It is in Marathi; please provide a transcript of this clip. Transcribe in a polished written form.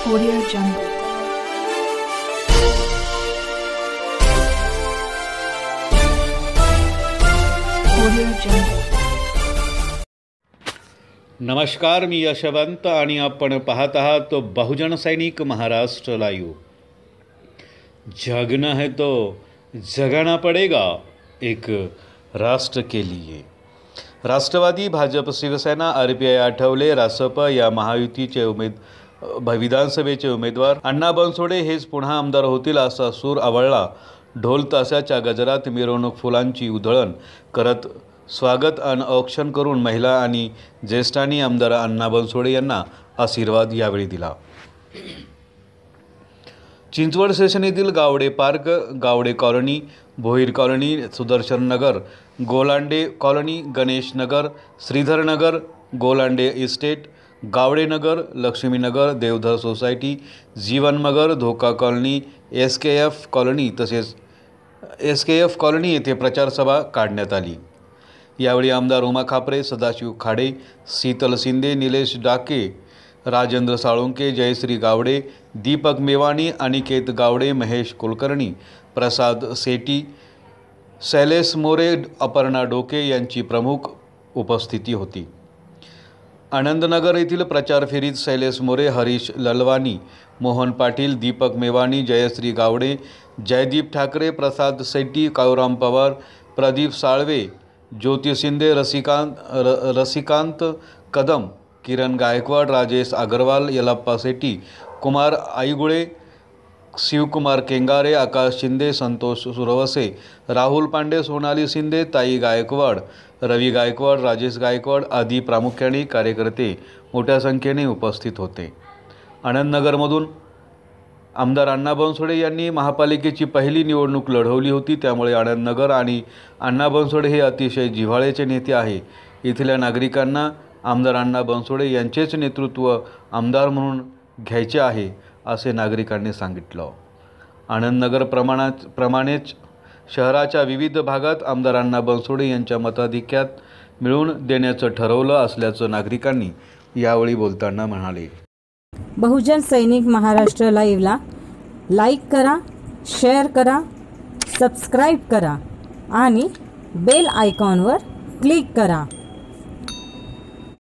Audio Jungle. Audio Jungle. नमस्कार, मी यशवंत आणि आपण पाहत आहात बहुजन सैनिक महाराष्ट्र लाईव्ह. जगना है तो जगाना पडेगा, एक राष्ट्र के लिए. राष्ट्रवादी, भाजप, शिवसेना, RPI, आठवले, रासप या महायुतीचे विधानसभेचे उमेदवार अण्णा बनसोडे हेच पुन्हा आमदार होतील असा सूर आवळला. ढोल ताशाच्या गजरात मिरवणूक, फुलांची उधळण करत स्वागत आणि औक्षण करून महिला आणि ज्येष्ठांनी आमदार अण्णा बनसोडे यांना आशीर्वाद यावेळी दिला. चिंचवड स्टेशन येथील Gawade park, Gawade colony, Bhoir colony, Sudarshan Nagar, Golande colony, Ganesh Nagar, Shridhar Nagar, Golande estate, Gawade Nagar, Lakshmi Nagar, Deodhar society, Jeevan Nagar, Dhoka colony, SKF colony तसेच SKF कॉलनी येथे प्रचार सभा काढण्यात आली. यावेळी आमदार उमा खापरे, सदाशिव खाडे, शीतल शिंदे, निलेश डाके, राजेंद्र साळुंके, जयश्री गावडे, दीपक मेवाणी, अनिकेत गावडे, महेश कुलकर्णी, प्रसाद सेठी, शैलेश मोरे, अपर्णा डोके यांची प्रमुख उपस्थिती होती. आनंदनगर येथील प्रचार फेरीत शैलेश मोरे, हरीश ललवानी, मोहन पाटील, दीपक मेवाणी, जयश्री गावडे, जयदीप ठाकरे, प्रसाद सेठी, काळूराम पवार, प्रदीप साळवे, ज्योती शिंदे, रसिकांत कदम, किरण गायकवाड, राजेश अग्रवाल, यलप्पा सेठी, कुमार आईगुळे, शिवकुमार केंगारे, आकाश शिंदे, संतोष सुरवसे, राहुल पांडे, सोनाली शिंदे, ताई गायकवाड, रवी गायकवाड, राजेश गायकवाड आदी प्रामुख्याने कार्यकर्ते मोठ्या संख्येने उपस्थित होते. आनंदनगरमधून आमदार अण्णा बनसोडे यांनी महापालिकेची पहिली निवडणूक लढवली होती. त्यामुळे आनंदनगर आणि अण्णा बनसोडे हे अतिशय जिव्हाळ्याचे नेते आहे. इथल्या नागरिकांना आमदार अण्णा बनसोडे यांचेच नेतृत्व आमदार म्हणून घ्यायचे आहे असे नागरिकांनी सांगितलं. आनंदनगर प्रमाणेच शहराच्या विविध भागात आमदार अण्णा बनसोडे यांच्या मताधिक्यात मिळवून देण्याचं ठरवलं असल्याचं नागरिकांनी यावेळी बोलताना म्हणाले. बहुजन सैनिक महाराष्ट्र लाईव्हला लाईक करा, शेअर करा, सबस्क्राईब करा आणि बेल आयकॉनवर क्लिक करा.